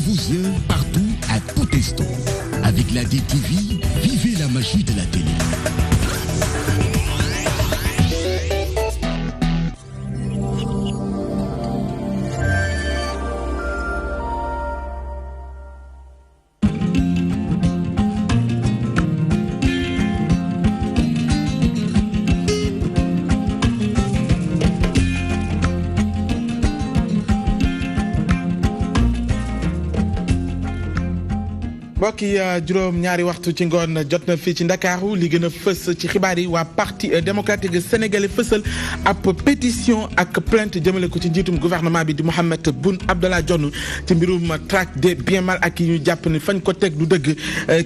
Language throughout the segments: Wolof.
vos yeux, partout, à tout instant. Avec la DTV, vivez la magie de la télé. mbokk yi juróom ñaari waxtu ci ngoon jot na fii ci Ndakaaru li gën a fës ci xibaar yi waa parti démocratique sénégalais fësal ab pétition ak plainte jëmale ko ci njiitum gouvernement bi di Mohamed Boun Abdallah Dionne ci mbirum traque des biens mal acquis ñu jàpp ni fañ ko teg du dëgg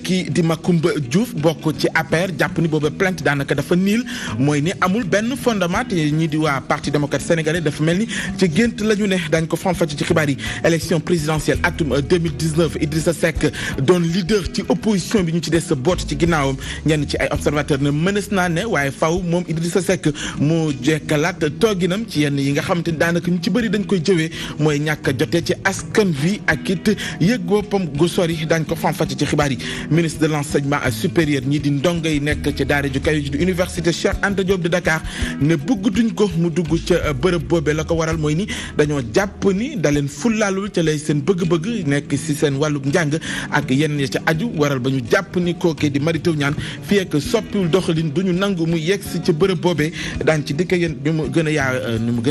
kii di Macoumba Diouf bokk ci APR jàpp ni booba plainte daanaka dafa niil mooy ni amul benn fondement te ñii di waa parti démocratique sénégalais dafa mel ni ci gént la ñu ne dañ ko faram-fàcce ci xibaar yi élection présidentielle atum 2019 Idrissa Seck doon leader ci opposition bi ñu ci des sa boot ci ginnaawam ñenn ci ay observateur ne mënees naa ne waaye faw moom Idrissa Seck moo jekkalaat tooginam ci yenn yi nga xamante ni daanaka ñu ci bëri dañ koy jëwee mooy ñàkk a jotee ci askan wi ak it yëg boppam gu sori dañ ko faram-fàcce ci xibaar yi ministre de l'enseignement supérieur ñii di ndongo yi nekk ci daara ju kaw ji di université Cheikh Anta Diop de Dakar ne bëggatuñ ko mu dugg ca bërëb boobee la ko waral mooy ni dañoo jàpp ni da leen fullaalul ca lay seen bëgg-bëgg nekk si seen wàllu njàng ak yenn ca aju waral ba ñu jàpp ni kookee di Mary Teuw Niane fii ak soppiwul doxalin du ñu nangu mu yegg si ca bërëb boobee daan ci dikk yéen ñu mu gën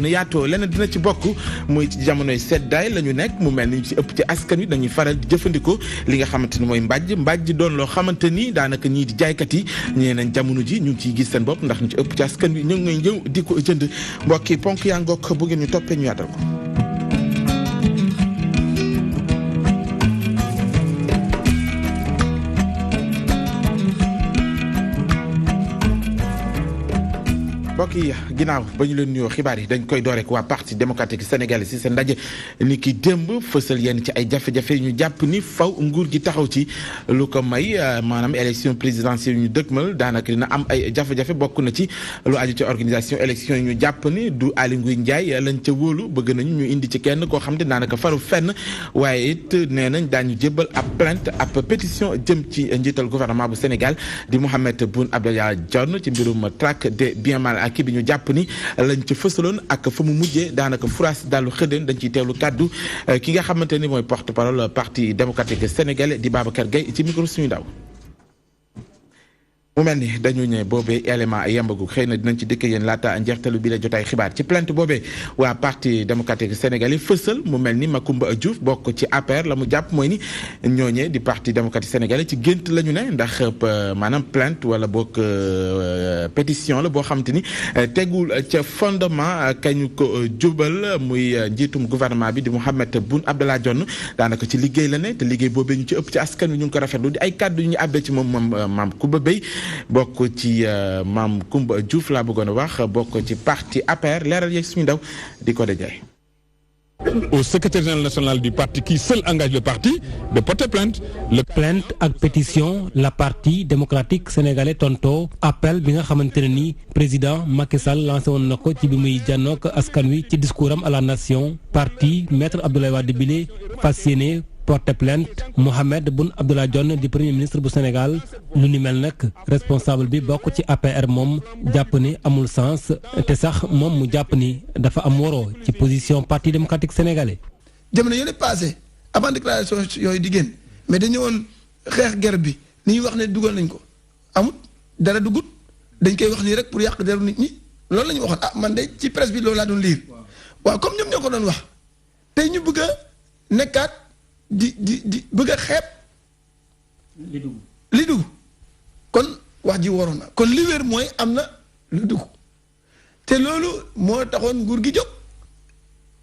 a yaatoo leneen dina ci bokk muy ci jamonoy seddaay la ñu nekk mu mel ni ñu ci ëpp ci askan wi dañuy faral di jëfandikoo li nga xamante ni mooy mbàjj doon loo xamante ni daanaka ñii di jaaykat yi ñee nañ jamono ji ñu ngi ciy gis seen bopp ndax ñu ci ëpp ci askan wi ñu ngi ñëw di ko jënd mbokk yi ponk yaa ngokk bu ngeen ñu toppee ñu yaatal ko. mbokk yi ginnaaw ba ñu leen nuyoo xibaar yi dañ koy door rek waa parti démocratique sénégalais si seen ndaje ni ki démb fësal yenn ci ay jafe-jafe ñu jàpp ni faw nguur gi taxaw ci lu ko may maanaam élection présidentielle ñu dëkkmal daanaka dina am ay jafe-jafe bokk na ci lu aju ci organisation élection yi ñu jàpp ni du Aly Ngouille Ndiaye lañ ca wóolu bëgg nañu ñu indi ci kenn koo xam ne daanaka faru fenn waaye it nee nañ daañu jébbal ab plainte ab pétition jëm ci njiital gouvernement bu Sénégal di Mohamed Boun Abdallah Dionne ci mbirum traque des biens mal acquis bi ñu jàpp ni lañ ci fësaloon ak fa mu mujjee daanaka furaas dalu xëdeen dañ ciy teewlu kàddu ki nga xamante ni mooy porte-parole parti démocratique sénégalais di Babacar Gueye ci micro suñu ndaw mu mel ni dañu ne boobee élément yembagu xëy na dinañ ci dëkk yéen laata njeextalu bi la jotaay xibaar ci plainte boobee waa parti démocratique sénégalais fësal mu mel ni Macoumba Diouf bokk ci APR la mu jàpp mooy ni ñooñee di parti démocratique sénégalais ci gént la ñu ne ndax maanaam plainte wala bokk pétition la boo xam te ni tegul ca fondement kañu ko jubal muy njiitum gouvernement bi di Mohamed Boun Abdallah Dionne daanaka ci liggéey la ne te liggéey boobee ñu ci ëpp ci askan wi ñu ngi ko rafetlu di ay kàddu yu ñu àbbee ci moom Macoumba Beye bokk ci Macoumba Diouf laa bëggoon a wax bokk ci parti APR leeral yeeg suñu ndaw di ko dajay. Au secrétaire général national du parti qui seul engage le parti de porter plainte. Plainte ak pétition la parti démocratique sénégalais tonto appel bi nga xamante ne ni président Macky Sall lancé woon na ko ci bi muy jànnoog askan wi ci discours am à la nation parti maître Abdoulaye Wade bile fas yéene porte plainte Mohamed Boun Abdallah Dionne di premier ministre bu Sénégal lu ni mel nag responsable bi bokk ci APR moom jàpp ni amul sens te sax moom mu jàpp ni dafa am waroo ci position parti démocratique sénégalais. jamono yële passé avant déclaration yooyu di génn mais dañu woon xeex guerre bi ni ñuy wax ne dugal nañ ko amut dara dugut dañ koy wax nii rek pour yàq deru nit ñi loolu la ñu waxoon ah man de ci presse bi loolu laa doon liir waaw comme ñoom ñoo ko doon wax tey ñu bëgg a nekkaat. di bëgg a xeeb li dugg kon wax ji waroon na kon li wér mooy am na lu dugg te loolu moo taxoon nguur gi jóg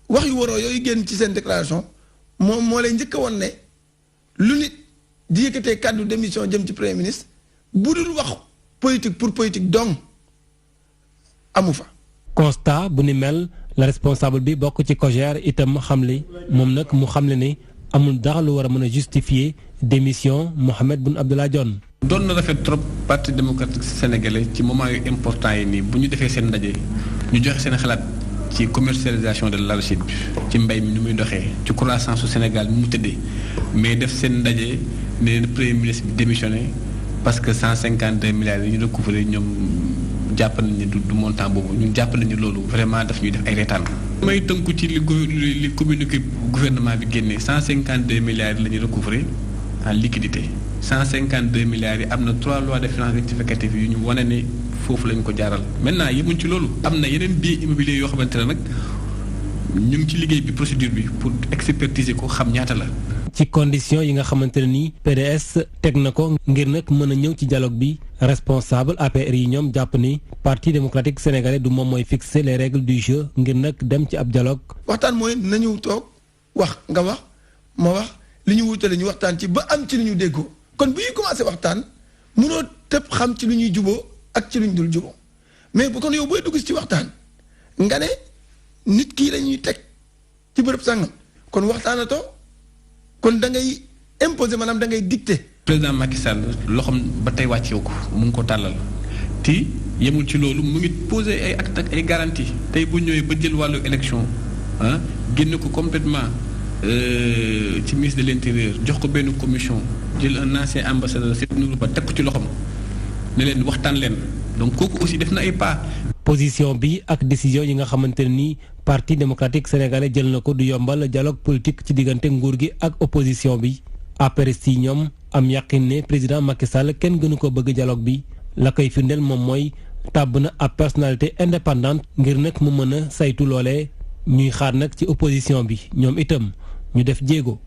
wax yu waroo yooyu génn ci seen déclaration moom moo lay njëkk a woon ne lu nit di yëkkatee kàddu démission jëm ci premier ministre bu dul wax politique pour politique donc amu fa. constat bu ni mel la responsable bi bokk ci COJER itam xamle moom nag mu xamle ne amul dara lu war a mën a justifier démission Mohamed Boun Abdallah Dionne. doon na rafet trop parti démocratique sénégalais ci moment yu important yi nii bu ñu defee seen ndaje ñu joxe seen xalaat ci commercialisation de l'arachide bi ci mbay mi ni muy doxee ci croissance su Sénégal ni mu tëddee mais def seen ndaje ne premier ministre bi démissionné parce que 152 milliards yi ñu recouvré ñoom jàpp nañu du montant boobu ñun jàpp nañu loolu vraiment daf ñuy def ay reetaan. may tënku ci li communiqué gouvernement bi génnee 152 milliards yi la ñu recouvré en liquidité 152 milliards yi am na 3 lois de finances rectificatives yu ñu wane ne foofu lañ ko jaaral maintenant yemuñ ci loolu am na yeneen biens immobiliers yoo xamante ne nag ñu ngi ci liggéey bi procédure bi pour expertiser ko xam ñaata la. ci condition yi nga xamante ne ni PDS teg na ko ngir nag mën a ñëw ci dialogue bi responsable APR yi ñoom jàpp ni parti démocratique sénégalais du moom mooy fixer les règles du jeu ngir nag dem ci ab dialogue. waxtaan mooy nañu toog wax nga wax ma wax li ñu wutale ñu waxtaan ci ba am ci lu ñu déggoo kon bu ñuy commencé waxtaan mënoo tëb xam ci lu ñuy juboo ak ci lu ñu dul juboo mais bu kon yow booy dugg ci waxtaan nga ne nit kii lañuy teg ci bërëb sàngam kon waxtaanatoo. kon da ngay imposer maanaam da ngay dicter. président Macky Sall loxoom ba tey wàcceewu ko mu ngi ko tàllal te yemul ci loolu mu ngi poser ay actes ak ay garanties tey bu ñëwee ba jël wàllu élection génne ko complètement ci ministre de l'intérieur jox ko benn commission jël un ancien ambassadeur Seydou Nourou Ba teg ko ci loxoom ne leen waxtaan leen donc kooku aussi def na ay pas. position bi ak décision yi nga xamante ne ni parti démocratique sénégalais jël na ko du yombal dialogue politique ci diggante nguur gi ak opposition bi APRS yi ñoom am yàqin ne président Macky Sall kenn gënu ko bëgg dialogue bi la koy firndeel moom mooy tàbb na ab personnalité indépendante ngir nag mu mën a saytu loolee ñuy xaar nag ci opposition bi ñoom itam ñu def jéego.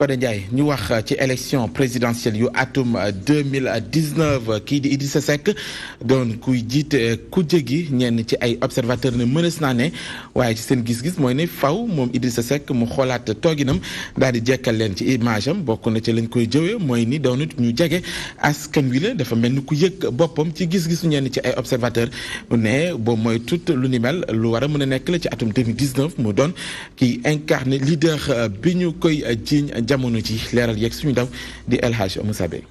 Codé Ndiaye ñu wax ci élection présidentielle yu atum 2019 kii di Idrissa Seck doon kuy jiite kujje gi ñenn ci ay observateur ne mënees naa ne waaye ci seen gis-gis mooy ne faw moom Idrissa Seck mu xoolaat tooginam daal di jekkal leen ci image am bokk na ci lañ koy jëwee mooy ni doonut ñu jege askan wi la dafa mel ni ku yëg boppam ci gis-gisu ñenn ci ay observateur ne boobu mooy tout lu ni mel lu war a mën a nekk la ci atum 2019 mu doon kiy incarné leader bi ñu koy jiiñ jamono ji leeral yeeg suñu daw di El Hadj Moussa Bey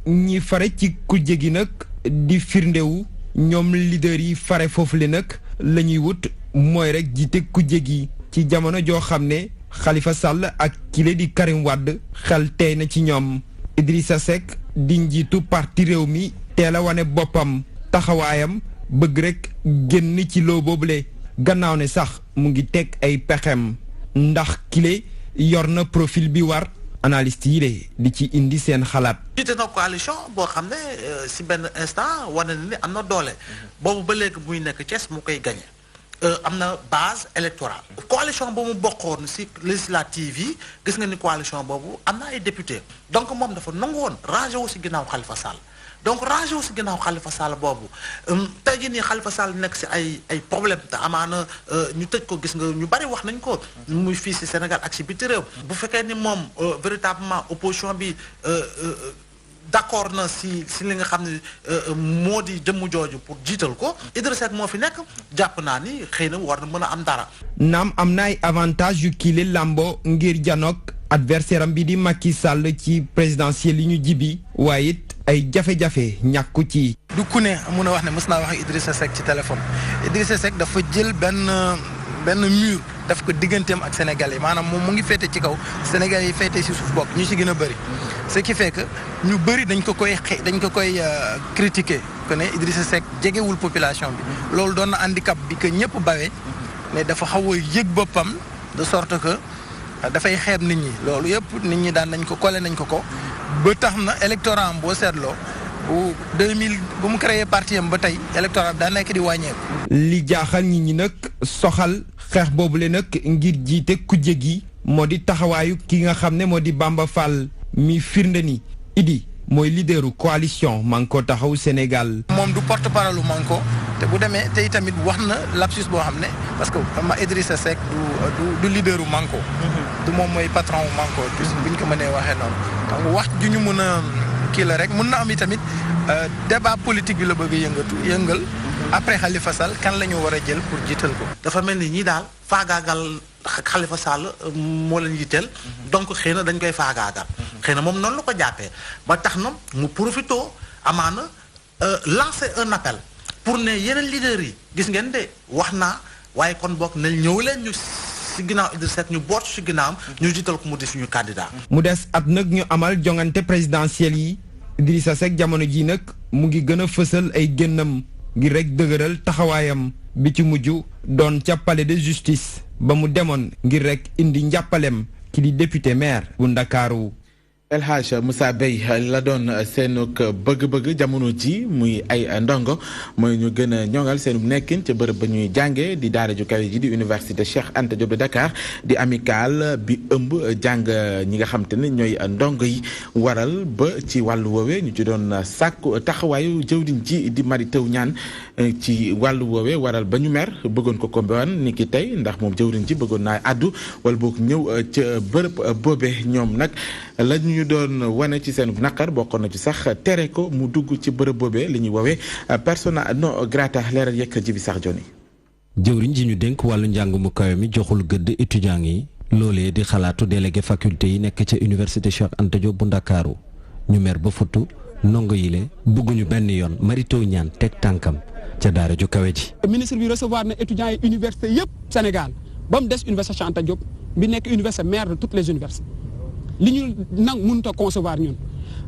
ñi fare ci kujje gi nag di firndewu ñoom leader yi fare foofu le nag la ñuy wut mooy rek jiite kujje gi ci jamono joo xam ne Khalifa Sall ak kile di Karim Wade xel tey na ci ñoom Idrissa Seck di njiitu parti réew mi teel a wane boppam taxawaayam bëgg rek génn ci loo boobule gannaaw ne sax mu ngi teg ay pexem ndax kile yor na profil bi war analyste yi de di ci indi seen xalaat. jiite na coalition boo xam ne si benn instant wane na ni am na doole boobu ba léegi muy nekk Thiès mu koy gagné am na base électorale. coalition bu mu bokkoon si législative yi gis nga ni coalition boobu am na ay député donc moom dafa nangu woon rangé wu si ginnaaw Khalifa Sall. donc rangé wu si ginnaaw Khalifa Sall boobu tey jii nii Khalifa Sall nekk si ay problème te amaana ñu tëj ko gis nga ñu bari wax nañ ko muy fii si Sénégal ak si biti réew bu fekkee ni moom véritablement opposition bi d'accord na si li nga xam ne moo di jëmm jooju pour jiital ko Idrissa Seck moo fi nekk jàpp naa ni xëy na war na mën a am dara. naam am na ay avantage yu kiile lambo ngir janoog adversaire am bi di Macky Sall ci présidentielle yi ñu jibi waaye it ay jafe-jafe ñàkku ci. du ku ne mun a wax ne mës naa wax ak Idrissa Seck ci téléphone Idrissa Seck dafa jël benn mur daf ko digganteem ak Sénégal yi maanaam moom mu ngi féete ci kaw Sénégal yi féete si suuf bokk ñu ci gën a bëri ce qui fait que ñu bëri dañ ko koy critiquer que ne Idrissa Seck jegewul population bi loolu doon na handicap bi que ñëpp bawee ne dafa xaw a yëg boppam de sorte que dafay xeeb nit ñi loolu yëpp nit ñi daan nañ ko collé nañ ko ba tax na électorat am boo seetloo bu 2000 bu mu créé parti am ba tey électorat bi daa nekk di wàññeeku. li jaaxal nit ñi nag soxal xeex boobule nag ngir jiite kujje gi moo di taxawaayu ki nga xam ne moo di Bamba Fall mi firnde ni Idi mooy leaderu coalition Manko Taxawu Sénégal. moom du porte-parole Manko te bu demee tey tamit wax na lapsus boo xam ne parce que Idrissa Seck du leaderu Manko. du moom mooy patron wu Manko bu ñu ko mënee waxee noonu. donc wax ju ñu mën a kii la rek mën na am tamit débat politique bi la bëgg a yëngal après Khalifa Sall kan la ñu war a jël pour jiital ko. dafa mel ni ñii daal faagaagal Khalifa Sall moo leen yitteel donc xëy na dañ koy faagaagal. xëy na moom noonu la ko jàppee ba tax na mu profitoo amaana lancer un appel pour ne yeneen leaders yi gis ngeen de wax naa waaye kon bokk nañ ñëw leen ñu si ginnaaw Idrissa Seck ñu boot si ginnaawam ñu jiital ko mu di suñu candidat. mu des at nag ñu amal jongante présidentielle yi Idrissa Seck jamono ji nag mu ngi gën a fësal ay génnam ngir rek dëgëral taxawaayam bi ci mujj doon ca palais de justice ba mu demoon ngir rek indi njàppalem ki di député maire bu Ndakaaru. El Hadj Moussa Bey la doon seenug bëgg-bëgg jamono ji muy ay ndongo mooy ñu gën a ñoŋal seen nekkin ca bërëb ba ñuy jàngee di daara ju kawe ji di université Cheikh Anta Diop de Dakar di amical bi ëmb jàng ñi nga xam te ne ñooy ndongo yi waral ba ci wàllu woowee ñu ci doon sàkku taxawaayu jëwriñ ji di Mary Teuw Niane ci wàllu woowee waral ba ñu mer bëggoon ko kombewan ni ki tey ndax moom jëwriñ ji bëggoon naa addu wala boog ñëw ca bërëb boobee ñoom nag lañu ñu doon wane ci seen naqar bokkoon na ci sax tere ko mu dugg ci bërëb boobee li ñuy woowee persona non grata leeral yekk ji bi sax joni jëwriñ ji ñu dénk wàllu njàng mu kawe mi joxul gëdd étudiants yi loolee di xalaatu délégué faculté yi nekk ca université Cheikh Anta Diop bu Ndakaaru ñu mer ba futtu ndongo yile bëgguñu benn yoon Mary Teuw Niane teg tànkam ca daara ju kawe ji. ministre bi recevoir na étudiants yi université yëpp Sénégal ba mu des université Cheikh Anta Diop bi nekk université maire de toutes les universités. li ñu nag mënut a concevoir ñun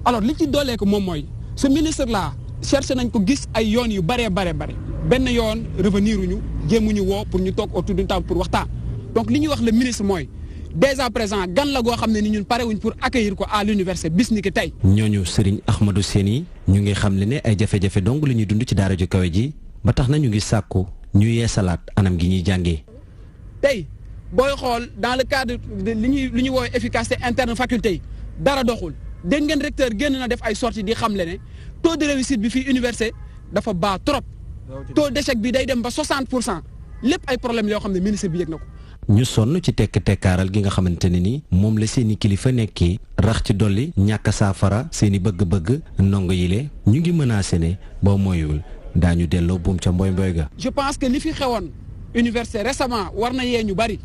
alors li ci doolee ko moom mooy ce ministre là cherché nañ ko gis ay yoon yu bare benn yoon revenir uñu jéemuñu woo pour ñu toog autour d'une table pour waxtaan donc li ñuy wax le ministre mooy dès à présent gan la goo xam ne ni ñun parewuñ pour accueillir ko à l'université bis ni ki tey. ñooñu Serigne Ahmadou Séni ñu ngi xam ne ay jafe-jafe dong la ñuy dund ci daara ju kawe ji ba tax na ñu ngi sàkku ñu yeesalaat anam gi ñuy jàngee. tey. booy xool dans le cadre de li ñuy woowee efficacité interne faculté yi dara doxul dégg ngeen recteur génn na def ay sorties di xamle ne taux de réussite bi fii université dafa bas trop taux d'échec bi day dem ba 60% lépp ay problème yoo xam ne ministre bi yëg na ko. ñu sonn ci tekkaaral gi nga xamante ne ni moom la seeni kilifa nekkee rax ci dolli ñàkk saafara seeni bëgg-bëgg ndongo yile ñu ngi menacé ne boo moyul daañu delloo buum ca mboy ga. je pense que li fi xewoon université récemment war na yee ñu bari.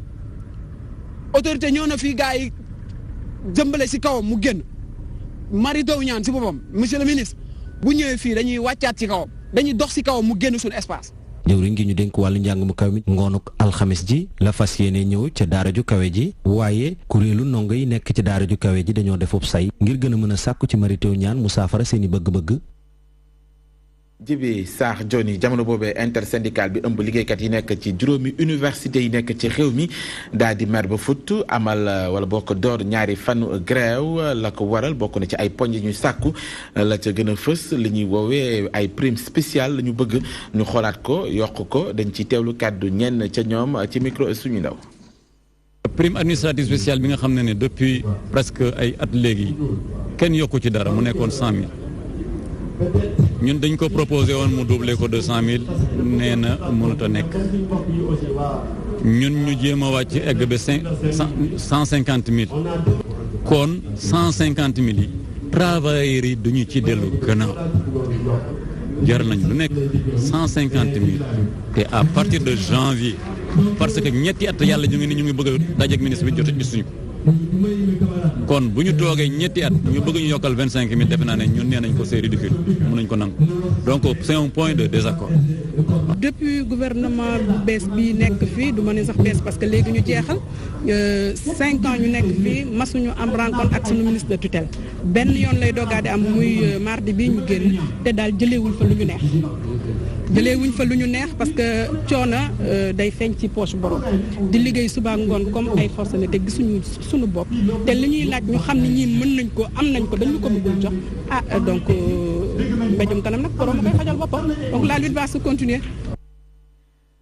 autorité ñëw na fii gars yi jëmbale si kawam mu génn Mary Teuw Niane si boppam monsieur le ministre bu ñëwee fii dañuy wàccaat si kawam dañuy dox si kawam mu génn suñu espace. jëwriñ gi ñu dénk wàllu njàng mu kaw mi ngoonuk alxames ji la fas yéene ñëw ca daara ju kawe ji waaye kuréelu ndongo yi nekk ci daara ju kawe ji dañoo defub say ngir gën a mën a sàkku ci Mary Teuw Niane mu saafara seeni bëgg-bëgg. Jibi Saax Joni jamono boobee intersyndical bi ëmb liggéeykat yi nekk ci juróomi université yi nekk ci réew mi daal di mer ba futt amal wala boo ko door ñaari fanu grève la ko waral bokk na ci ay poñ yi ñuy sàkku la ca gën a fës li ñuy woowee ay prime spéciale la ñu bëgg ñu xoolaat ko yokk ko dañ ci teewlu kàddu ñenn ca ñoom ci micro suñu ndaw. prime administrative spéciale bi nga xam ne depuis presque ay at léegi kenn yokku ci dara mu nekkoon 100 000 ñun dañ ko proposé woon mu doublé ko 200 000 nee na mënut a nekk ñun ñu jéem a wàcc egg ba 150 000 kon 150 000 yi travailleurs yi duñu ci dellu gannaaw jar nañ lu nekk 150 000 te à partir de janvier parce que ñetti at yàlla ñu ngi bëgg a dajeeg ministre bi jot gisuñu ko kon bu ñu toogee ñetti at ñu bëgg ñu yokkal 25 000 defe naa ne ñun nee nañ ko c'est ridicule mënuñ ko nangu donc c'est un point de désaccord. depuis gouvernement bees bi nekk fii du ma ne sax bees parce que léegi ñu jeexal 5 ans ñu nekk fii masuñu am rencontre ak suñu ministre de tutelle benn yoon lay doogaade am muy mardi bi ñu génn te daal jëleewul fa lu ñu neex. jëleewuñ fa lu ñu neex parce que coono day feeñ ci poche borom di liggéey suba ngoon comme ay force ne te gisuñu suñu bopp te li ñuy laaj ñu xam ne ñii mën nañ ko am nañ ko dañu ko bëggul jox donc mbéjum kanam nag borom koy fajal boppam donc la lutte va se continuer.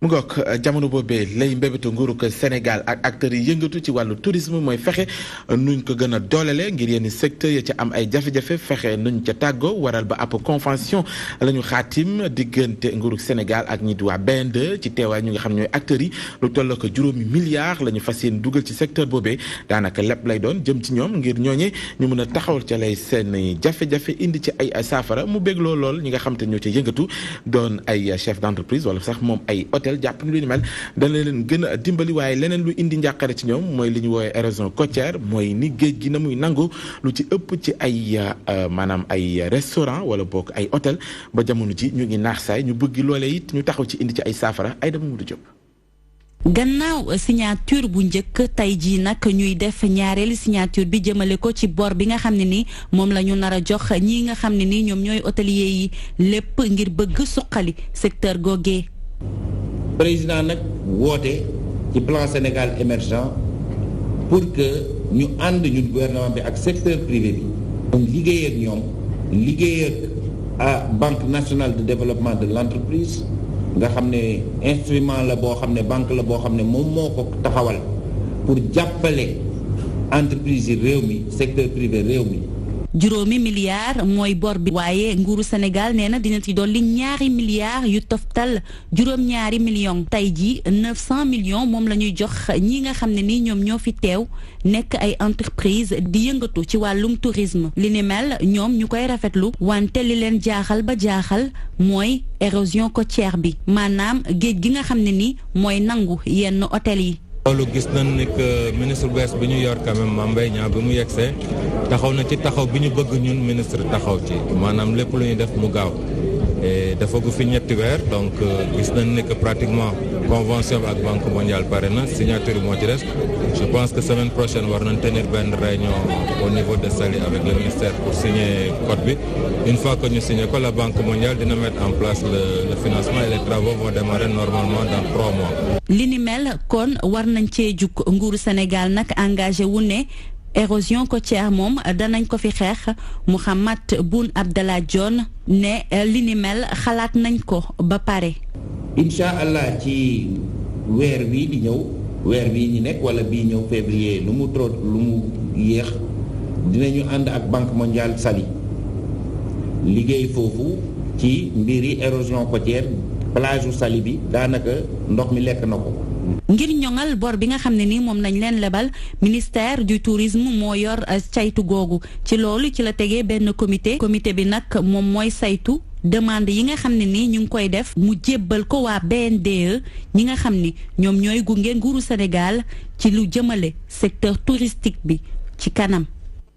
mu ngoog jamono boobee lay mbébétu nguurug Sénégal ak acteurs yi yëngatu ci wàllu tourisme mooy fexe nuñ ko gën a doolele ngir yenn secteur ya ca am ay jafe-jafe fexe nuñ ca tàggoo waral ba ab convention la ñu xaatim diggante nguurug Sénégal ak ñi di waa BND ci teewaay ñu nga xam ñooy acteurs yi lu toll ko juróomi milliards la ñu fas yéene dugal ci secteur boobee daanaka lépp lay doon jëm ci ñoom ngir ñooñe ñu mën a taxawal ca lay seen jafe-jafe indi ci ay saafara mu bégloo lool ñi nga xam te ñoo ca yëngatu doon ay chef d'entreprise wala sax moom ay hôtel jàpp lu ni mel dana leen gën a dimbali waaye leneen lu indi njàqare ci ñoom mooy li ñu woowee érosion côtière mooy ni géej gi na muy nangu lu ci ëpp ci ay maanaam ay restaurant wala boog ay hôtel ba jamono ji ñu ngi naax saay ñu bëgg loolee it ñu taxaw ci indi ci ay saafara ay dama mudu jóg gannaaw signature bu njëkk tey jii nag ñuy def ñaareelu signature bi jëmale ko ci bor bi nga xam ne ni moom la ñu nar a jox ñii nga xam ne ni ñoom ñooy hôtelier yi lépp ngir bëgg suqali secteur googee. président nag woote ci plan Sénégal émergent pour que ñu ànd ñun gouvernement bi ak secteur privé bi. ñu liggéey ak ñoom liggéey ak banque nationale de développement de l'entreprise. nga xam ne instrument la boo xam ne banque la boo xam ne moom moo ko taxawal pour jàppale entreprise yi réew mi secteur privé réew mi. juróomi milliards mooy bor bi waaye nguuru Sénégal nee na dina ci dolli ñaari milliards yu toftal juróom-ñaari millions tey ji 900 millions moom la ñuy jox ñi nga xam ne ni ñoom ñoo fi teew nekk ay entreprise di yëngatu ci wàllum tourisme li ni mel ñoom ñu koy rafetlu wante li leen jaaxal ba jaaxal mooy érosion côtière bi maanaam géej gi nga xam ne ni mooy nangu yenn hôtel yi. loolu gis nañ ni que ministre bees bi ñu yor quand même Mame Mbaye Niang bi mu yegsee taxaw na ci taxaw bi ñu bëgg ñun ministre taxaw ci maanaam lépp lu ñuy def mu gaaw dafa gu fi ñetti weer donc gis nañ ni que pratiquement convention bi ak banque mondiale pare na signature moo ci des je pense que semaine prochaine war nañ tenir benn réunion au niveau de Saly avec le ministère pour signer code bi une fois que ñu signé ko la banque mondiale dina mettre en place le financement et les travaux vont démarrer normalement dans 3 mois. li ni mel kon war nañ cee jug nguuru Sénégal nag engagé wu ne érosion côtière moom danañ ko fi xeex Mouhamed Boun Abdallah Dionne ne li ni mel xalaat nañ ko ba pare. incha allah ci weer bii di ñëw weer bii ñu nekk wala bii ñëw février lu mu yéex dinañu ànd ak banque mondiale Saly liggéey foofu ci mbiri érosion côtière. plage u Saly bi daanaka ndox mi lekk na ko. ngir ñoŋal bor bi nga xam ne ni moom nañ leen lebal ministère du tourisme moo yor saytu googu ci loolu ci la tegee benn comité bi nag moom mooy saytu demande yi nga xam ne ni ñu ngi koy def mu jébbal ko waa BNDE ñi nga xam ni ñoom ñooy gunge nguuru Sénégal ci lu jëmale secteur touristique bi ci kanam.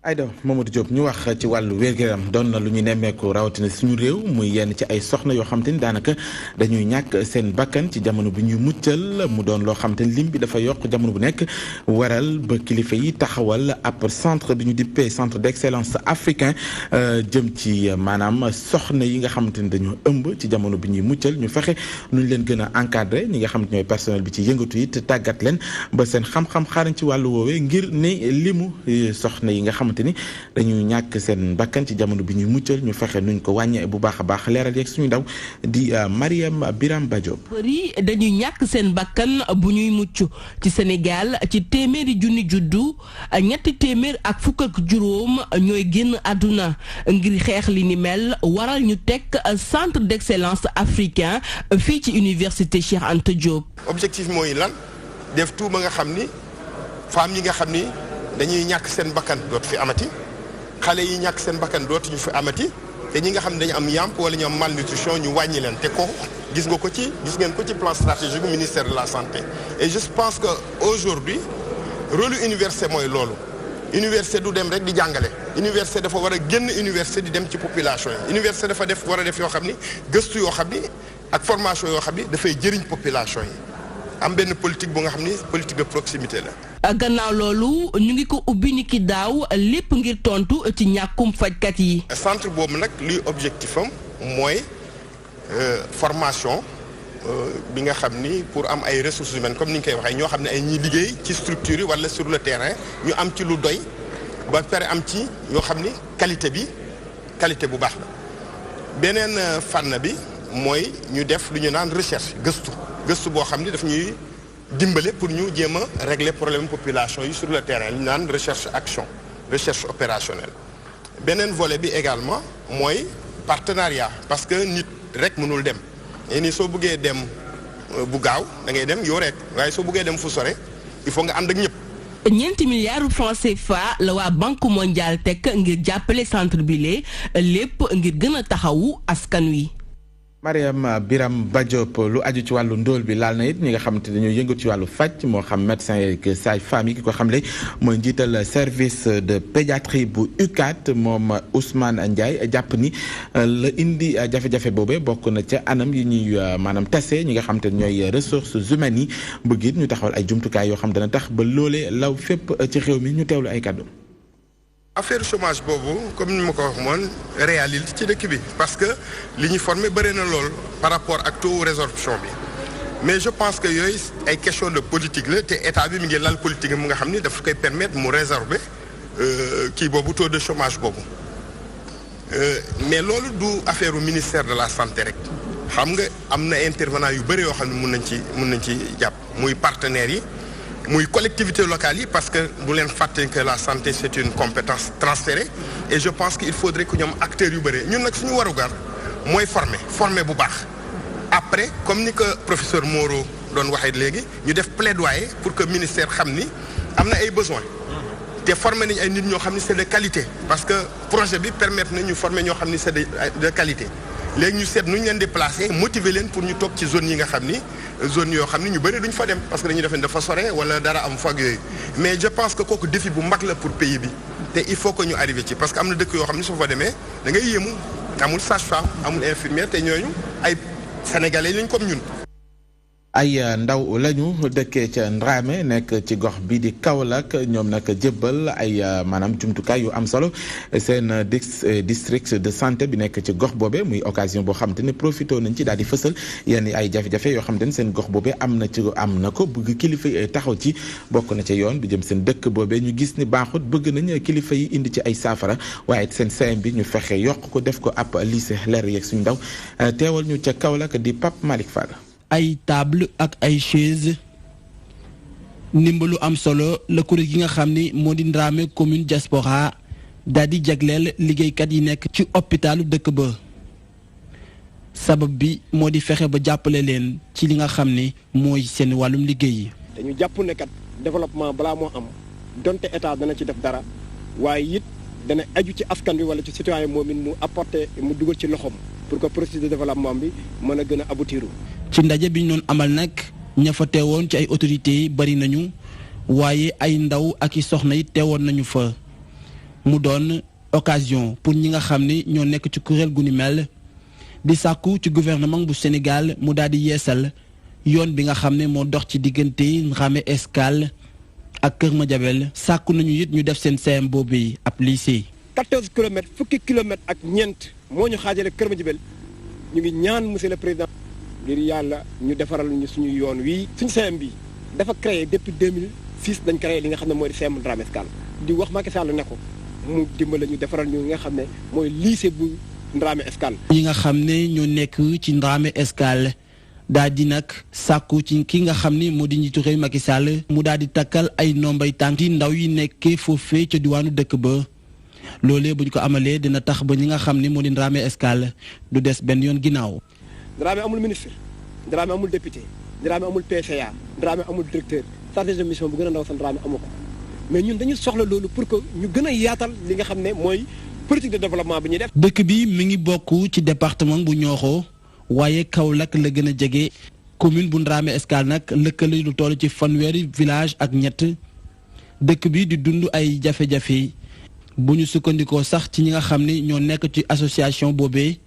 Aïda Mamadou Diop ñu wax ci wàllu wér-gu-yaram doon na lu ñu nemmeeku rawatina suñu réew muy yenn ci ay soxna yoo xam te ni daanaka dañuy ñàkk seen bakkan ci jamono bi ñuy muccal mu doon loo xam te ni lim bi dafa yokk jamono bu nekk waral ba kilifa yi taxawal ab centre bi ñu dippee centre d'excellence africain jëm ci maanaam soxna yi nga xamante ni dañoo ëmb ci jamono bi ñuy muccal ñu fexe nu ñu leen gën a encadré ñi nga xamante ñooy personnel bi ci yëngatu yi te tàggat leen ba seen xam-xam xaarañ ci wàllu woowee ngir ne limu soxna yi nga xam ni dañuy ñàkk seen bakkan ci jamono bi ñuy muccal ñu fexe nuñ ko wàññee bu baax a baax leeral yeeg suñu ndaw di Mariam Biram Badiop. bëri dañuy ñàkk seen bakkan bu ñuy mucc ci Sénégal ci téeméeri junni juddu ñetti téeméer ak fukk ak juróom ñooy génn àdduna ngir xeex li ni mel waral ñu teg centre d'excellence africain fii ci université Cheikh Anta Diop. objectif mooy lan def tout ba nga xam ni femmes yi nga xam ni. dañuy ñàkk seen bakkan dootu fi amati xale yi ñàkk seen bakkan dootuñu fi amati te ñi nga xam ne dañu am yàmp wala ñu am malnutrition ñu wàññi leen te ko gis ngeen ko ci plan stratégique du ministère de la santé. et je pense que aujourd'hui rôle université mooy loolu université du dem rek di jàngale université dafa war a génn université di dem ci population yi université dafa war a def yoo xam ni gëstu yoo xam ni ak formation yoo xam ni dafay jëriñ population yi am benn politique bu nga xam ni politique de proximité la. gannaaw loolu ñu ngi ko ubbi ni ki daaw lépp ngir tontu ci ñàkkum fajkat yi. centre boobu nag luy objectif am mooy formation bi nga xam ni pour am ay ressources humaines comme ni ñu koy waxee ñoo xam ne ay ñi liggéey ci structure yi wala sur le terrain ñu am ci lu doy ba pare am ci yoo xam ni qualité bu baax la. beneen fànn bi mooy ñu def lu ñu naan recherche gëstu boo xam ni daf ñuy. dimbale pour ñu jéem a régler problème population yi sur le terrain li ñu naan recherche opérationnelle beneen volet bi également mooy partenariat parce que nit rek mënul dem et ni soo bëggee dem bu gaaw da ngay dem yoo rek waaye soo bëggee dem fu sore il faut nga ànd ak ñëpp. ñeenti milliards francs CFA la waa banque mondiale teg ngir jàppale centre bi lépp ngir gën a taxawu askan wi. Mariam Biram Badiop lu aju ci wàllu ndóol bi laal na it ñi nga xamante ne dañoo yëngu ci wàllu faj moo xam médecin yeeg sage-femme yi ki ko xamle mooy njiital service de pédiatrie bu UCAD moom Ousmane Ndiaye jàpp ni la indi jafe-jafe boobee bokk na ca anam yi ñuy maanaam tase ñi nga xamante ne ñooy ressources humaines yi bëgg it ñu taxawal ay jumtukaay yoo xam dana tax ba loolee law fépp ci réew mi ñu teewlu ay kàddu. affaire chômage boobu comme ni ma ko wax moon réalité ci dëkk bi parce que li ñu formé bëri na lool par rapport ak taux résorption bi mais je pense que yooyu ay question de politique la te état bi mi ngi lal politique mu nga xam ni daf koy permettre mu résorber kii boobu taux de chômage boobu mais loolu du affaire u ministère de la santé rek xam nga am na intervenant yu bëri yoo xam ne mun nañ ci jàpp muy partenaires yi muy collectivités locales yi parce que bu leen fàtte que la santé c'est une compétence transférée et je pense que il faudrait que ñoom acteurs yu bëri ñun nag suñu warugar mooy former bu baax après comme ni ko professeur Moreau doon waxee léegi ñu def plaidoyer pour que ministère xam ni am na ay besoins te former nañu ay nit ñoo xam ni c'est de qualité parce que projet bi permettre na ñu former ñoo xam ni c'est de qualité léegi ñu seet nu ñu leen di placer motiver leen pour ñu toog ci zone yi nga xam ni zone yoo xam ni ñu bëri duñ fa dem parce que dañuy defe dafa sore wala dara am foog yooyu mais je pense que kooku défi bu mag la pour pays bi te il faut que ñu arrivé ci parce que am na dëkk yoo xam ni soo fa demee da ngay yéemu amul sage-femme amul infirmière te ñooñu ay sénégalais lañ comme ñun. ay ndaw lañu dëkkee ca Ndramé nekk ci gox bi di Kaolack ñoom nag jébbal ay maanaam jumtukaay yu am solo seen district de santé bi nekk ci gox boobe muy occasion boo xam te ne profité nañ ci daal di fësal yenn ay jafe-jafe yoo xam te ne seen gox boobe am na ko bëgg kilifa yi taxaw ci bokk na ca yoon bi jëm seen dëkk boobe ñu gis ni baaxut bëgg nañ kilifa yi indi ci ay saafara waaye seen CM bi ñu fexe yokk ko def ko ab lycée leer yeeg suñu ndaw teewal ñu ca Kaolack di Pape Malick Fall. ay table ak ay chaise ndimbalu am solo la kuréel gi nga xam ni moo di Ndramé commune diaspora daal di jagleel liggéeykat yi nekk ci hôpitalu dëkk ba sabab bi moo di fexe ba jàppale leen ci li nga xam ni mooy seen wàllum liggéey yi. dañu jàpp ne kat développement balaa moo am donte état dana ci def dara waaye it dana aju ci askan bi wala ci citoyen moom it mu apporter mu dugal ci loxoom pour que processus de développement bi mën a gën a aboutir. ci ndaje bi ñu doon amal nag ña fa teewoon ci ay autorités bari nañu waaye ay ndaw ak i soxna yi teewoon nañu fa mu doon occasion pour ñi nga xam ni ñoo nekk ci kuréel gu ni mel di sàkku ci gouvernement bu Sénégal mu daal di yeesal yoon bi nga xam ne moo dox ci diggante Ndramé Escale ak Kër Madiabel sàkku nañu it ñu def seen CM boobu ab lycée. 14 kilomètres fukki kilomètres ak ñeent moo ñu xaajale Kër Madiabel ñu ngi ñaan monsieur le président. ngir yàlla ñu defaral ñu suñu yoon wii suñu CM bi dafa créé depuis 2006 dañ créé li nga xam ne mooy CM Ndramé Escale di wax Macky Sall ne ko mu dimbale ñu defaral ñu nga xam ne mooy lycée bu Ndramé Escale. ñi nga xam ne ñoo nekk ci Ndramé Escale daal di nag sàkku ci ki nga xam ni moo di njiitu réew Macky Sall mu daal di takkal ay nombay tànk yi ndaw yi nekkee foofee ca diwaanu dëkk ba loolee bu ñu ko amalee dina tax ba ñi nga xam ni moo di Ndramé Escale du des benn yoon ginnaaw. Ndramé amul ministre Ndramé amul député Ndramé amul PCA Ndramé amul directeur chargé de mission bu gën a ndaw sa Ndramé amu ko mais ñun dañu soxla loolu pour que ñu gën a yaatal li nga xam ne mooy politique de développement bi ñuy def. dëkk bi mi ngi bokk ci département bu Nioro waaye Kaolack la gën a jege commune bu Ndramé Escale nag lëkkale lu toll ci fanweeri village ak ñett dëkk bi di dund ay jafe-jafe bu ñu sukkandikoo sax ci ñi nga xam ne ñoo nekk ci association boobee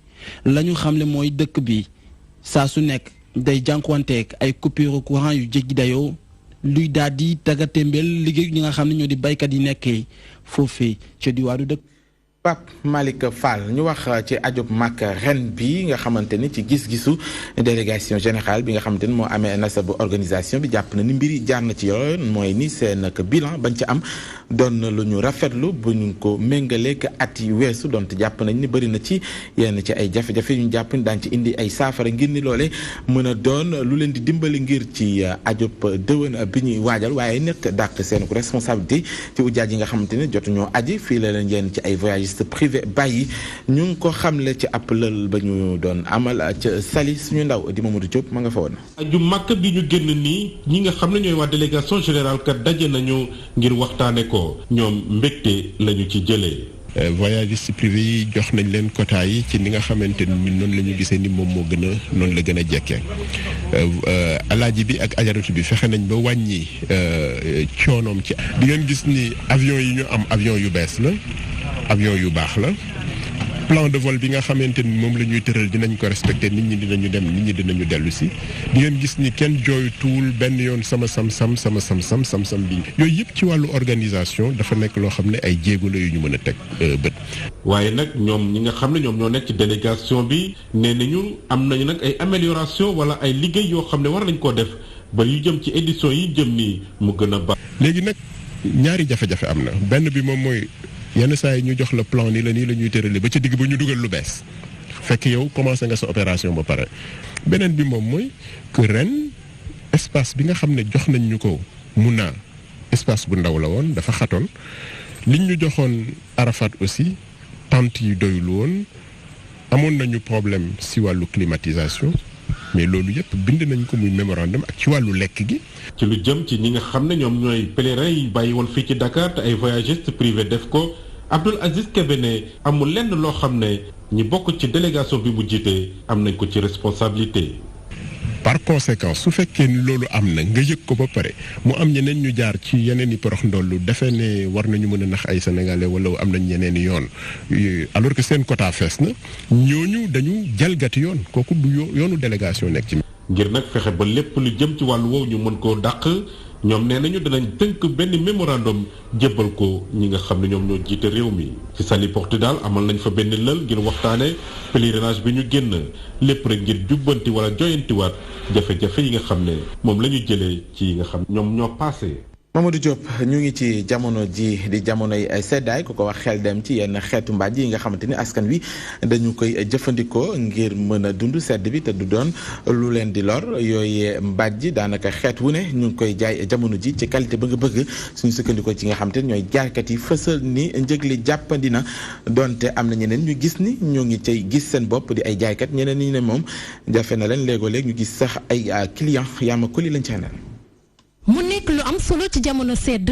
la ñu xam ne mooy dëkk bi. saa su nekk day jànkuwanteeg ay coupure courant yu jéggi dayoo luy daal di tàggatémbeel liggéey ñi nga xam ne ñoo di baykat yi nekkee foofee ca diwaanu dëkk. Pape Malick Fall ñu wax ci ajub mag ren bi nga xamante ni ci gis-gisu délégation générale bi nga xamante ni moo amee nasa bu organisation bi jàpp na ni mbiri jaar na ci yoon mooy ni seen bilan bañ ca am doon lu ñu rafetlu bu ñu ko méngaleek at yi weesu donte jàpp nañ ni bëri na ci yenn ci ay jafe-jafe yu ñu jàpp ni daan ci indi ay saafara ngir ni loole mën a doon lu leen di dimbali ngir ci ajub dëwën bi ñuy waajal waaye nag dàq seen responsabilité ci ujaaj yi nga xamante ni jotuñoo aji fii la leen yenn ci ay voyages privé bàyyi ñu ngi ko xamle ci ab lël ba ñu doon amal ca Saly suñu ndaw di Mamadou Diop ma nga fa woon. aju màkk bi ñu génn nii ñi nga xam ne ñooy waa délégation générale kat daje nañu ngir waxtaane ko ñoom mbégte lañu ci jëlee. voyagistes privés yi jox nañ leen quota yi ci ni nga xamante ni noonu la ñu gisee ni moom moo gën a noonu la gën a jekkee alaaji bi ak ajaratu bi fexe nañ ba wàññi coonoom ci. di ngeen gis ni avion yi ñu am avion yu bees la avion yu baax la. plan de vol bi nga xamante ni moom la ñuy tëral dinañ ko respecté nit ñi dinañu dem nit ñi dinañu dellu si di ngeen gis ni kenn jooytuwul benn yoon sama sam-sam bi yooyu yëpp ci wàllu organisation dafa nekk loo xam ne ay jéego la yu ñu mën a teg bët. waaye nag ñoom ñi nga xam ne ñoom ñoo nekk ci délégation bi nee nañu am nañu nag ay amélioration wala ay liggéey yoo xam ne war nañ koo def ba yu jëm ci édition yi jëm nii mu gën a baax. léegi nag ñaari jafe-jafe am na benn bi moom mooy. yenn saa yi ñu jox la plan nii la ñuy tërale ba ca digg ba ñu dugal lu bees fekk yow commencé nga sa opération ba pare beneen bi moom mooy que ren espace bi nga xam ne jox nañ ñu ko mun naa espace bu ndaw la woon dafa xatoon liñ ñu joxoon Arafat aussi tente yi doyul woon amoon nañu problème si wàllu climatisation mais loolu yëpp bind nañ ko muy mémorandum ak ci wàllu lekk gi. ci lu jëm ci ñi nga xam ne ñoom ñooy pèlerins yi bàyyi woon fii ci Dakar te ay voyagistes privés def ko Abdoul Aziz Kébé ne amul lenn loo xam ne ñi bokk ci délégation bi mu jiite am nañ ko ci responsabilité. par conséquent su fekkee ni loolu am na nga yëg ko ba pare mu am ñeneen ñu jaar ci yeneen i porox ndollu defee ne war nañu mën a nax ay sénégalais wala am nañ ñeneen i yoon alors que seen quota fees na ñooñu dañu jalgati yoon kooku du yoonu délégation nekk ci. ngir nag fexe ba lépp lu jëm ci wàllu woowu ñu mën koo dàq ñoom nee nañu danañ tënk benn mémorandum jébbal ko ñi nga xam ne ñoom ñoo jiite réew mi. ci Saly Portudal amal nañ fa benn lël ngir waxtaane pèlerinage bi ñu génn lépp rek ngir jubbanti wala joyantiwaat jafe-jafe yi nga xam ne moom la ñu jëlee ci yi nga xam ñoom ñoo passé. Mamadou Diop ñu ngi ci jamono ji di jamonoy seddaay ku ko wax xel dem ci yenn xeetu mbàjj yi nga xamante ni askan wi dañu koy jëfandikoo ngir mën a dund sedd bi te du doon lu leen di lor yooyu mbàjj daanaka xeet wu ne ñu ngi koy jaay jamono ji ci qualité ba nga bëgg suñu sukkandikoo ci nga xamante ni ñooy jaaykat yi fësal ni njëg li jàppandi na donte am na ñeneen ñu gis ni ñoo ngi cay gis seen bopp di ay jaaykat ñeneen ñi ne moom jafe na leen léegoo-léeg ñu gis sax ay client yaama ko li lañ ci àndal. mu nekk lu am solo ci jamono sedd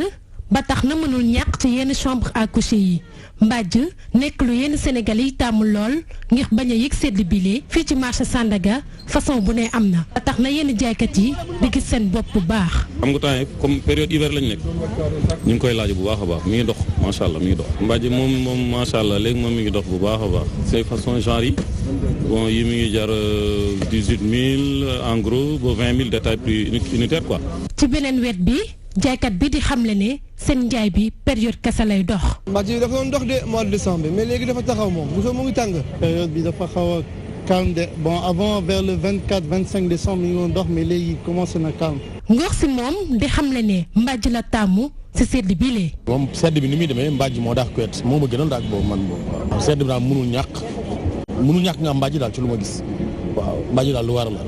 ba tax na mënul ñàkk ci yenn chambre à coucher yi mbàjj nekk lu yenn Sénégalais yi tàmm lool ngir bañ a yëg sedd bile fii ci marché Sandaga façon bu ne am na ba tax na yenn jaaykat yi di gis seen bopp bu baax. xam nga temps comme période hiver lañ nekk ñu ngi koy laaj bu baax a baax mi ngi dox macha allah mi ngi dox mbàjj moom macha allah léegi moom mi ngi dox bu baax a baax c'est façon genre yi bon yi mi ngi jar 18000 en gros ba 20000 détail prix unitaire quoi. ci beneen wet bi jaaykat bi di xamle ne seen njaay bi période kese lay dox. mbàjj bi dafa doon dox de mois de décembre mais léegi dafa taxaw moom bu mu ngi tàng. période bi dafa xaw a calme de bon avant vers le 24-25 décembre mi ngi doon dox mais léegi commencé na calme. Ngor si moom di xamle ne mbàjj la tàmmu si sedd bi lee. moom sedd bi ni muy demee mbàjj moo daax kuwet moo ma gënoon daal boobu man boobu. waaw sedd bi daal mënul ñàkk nga am mbàjj daal ci lu ma gis waaw mbàjj daal lu war la.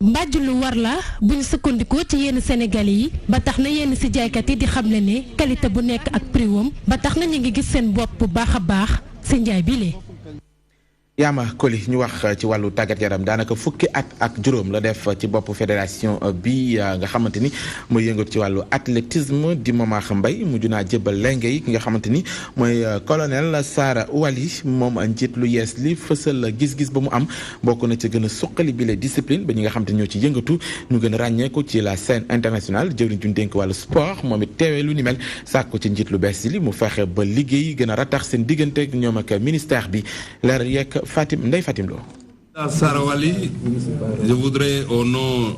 mbàjj lu war la bu ñu sukkandikoo ci yenn Sénégalais yi ba tax na yenn si jaaykat yi di xamle ne qualité bu nekk ak prix wam ba tax na ñu ngi gis seen bopp bu baax a baax si njaay bi lee. Yaama Koli ñu wax ci wàllu tàggat yaram daanaka fukki at ak juróom la def ci bopp fédération bi nga xamante ni mooy yëngatu ci wàllu athlétisme di Momar Mbaye mujj naa jébbal lenge yi ki nga xamante ni mooy colonel Sara Wali moom njiit lu yees li fësal gis-gis ba mu am bokk na ci gën a suqali bile discipline ba ñi nga xamante ni ñoo ci yëngatu ñu gën a ràññeeku ci la scène internationale jëwriñ ju ñu dénk wàllu sport moom it teewee lu ni mel sàkku ci njiit lu bees li mu fexe ba liggéey gën a ratax seen diggante ak ñoom ak ministère bi leer yeeg Ndeye Fatim Lo. Sara Wali, je voudrais au nom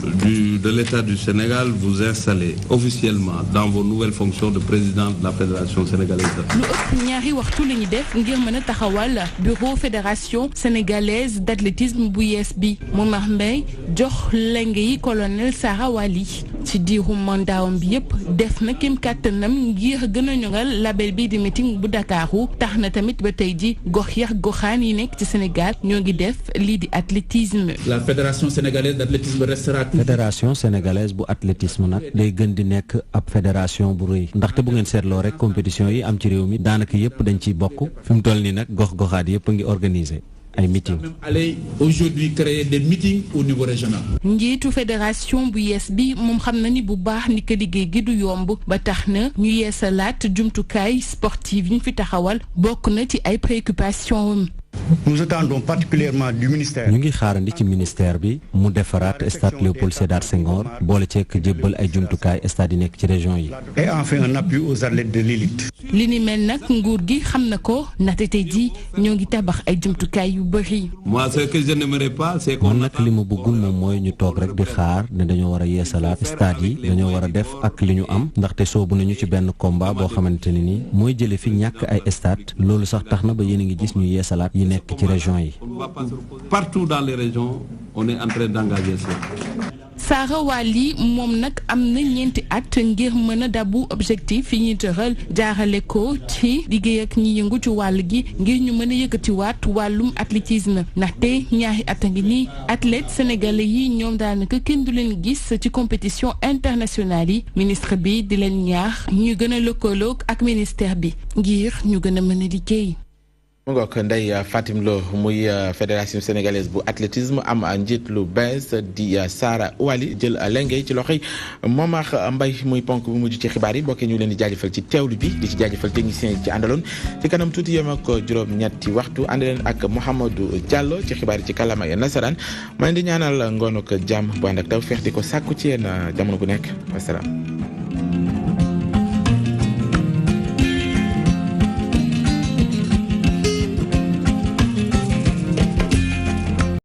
de l'État du Sénégal vous installer officiellement dans vos nouvelles fonctions de président de la Fédération sénégalaise. lu ëpp ñaari waxtu la ñu def ngir mën a taxawal bureau fédération sénégalaise d'athlétisme bu yees bi Momar Mbaye jox lenge yi colonel Sara Wali ci diiru mandaawam bi yépp def na kem kàttanam ngir gën a ñoŋal label bi di meeting bu Dakaru tax na tamit ba tey ji gox yax goxaan yi nekk ci Sénégal ñoo ngi def lii di athlétisme. La Fédération sénégalaise d'athlétisme restera fédération sénégalaise bu athlétisme nag day gën di nekk ab fédération bu rëy ndaxte bu ngeen seetloo rek compétition yi am ci réew mi daanaka yëpp dañ ciy bokk fi mu toll nii nag gox-goxaat yëpp a ngi organiser ay meeting. aller aujourd'hui créer des meetings au niveau régional. njiitu fédération bu yees bi moom xam na ni bu baax ni ko liggéey gi du yomb ba tax na ñu yeesalaat jumtukaay sportive yi ñu fi taxawal bokk na ci ay préoccupations. Nous attendons particulièrement du ministère. ñu ngi xaarandi ci ministère bi mu defaraat stade Léopold Sédar Senghor boole ceek jébbal ay jumtukaay stade yi nekk ci région yi. Et enfin un appui aux athlètes de l'élite. li ni mel nag nguur gi xam na ko ndaxte tey jii ñoo ngi tabax ay jumtukaay yu bëri. Moi ce que je n'aimerais pas c'est qu'on man nag li ma bëggul moom mooy ñu toog rek di xaar ne dañoo war a yeesalaat stade yi dañoo war a def ak li ñu am ndaxte soobu nañu ci benn combat boo xamante ne ni mooy jële fi ñàkk ay stade loolu sax tax na ba yéen a ngi gis ñu yeesalaat yi nekk ci région yi. Partout dans les régions on est en train d'engager ça. Sara Wali moom nag am na ñeenti at ngir mën a dabu objectif yi ñuy tëral jaarale ko ci liggéey ak ñi yëngu ci wàll gi ngir ñu mën a yëkkatiwaat wàllum athlétisme ndaxte ñaari at a ngi nii athlètes sénégalais yi ñoom daanaka kenn du leen gis ci compétition internationale yi ministre bi di leen ñaax ñu gën a lëkkaloog ak ministère bi ngir ñu gën a mën a liggéey. mu ngoog Ndeye Fatim Lo muy fédération sénégalaise bu athlétisme am njiit lu bees di Sara Wali jël lengay ci loxoy Momar Mbaye muy ponk bu mujj ci xibaar yi bokkee ñu leen di jaajëfal ci teewlu bi di ci jaajëfal technicien yi ci àndaloon ci kanam tuuti yem ak juróom-ñetti waxtu ànd leen ak Mouhamadou Diallo ci xibaar yi ci kàllaama nasaraan ma leen di ñaanal ngoonu ko jàmm bu ànd ak taw feex di ko sàkku ci yéen jamono bu nekk wasalaam.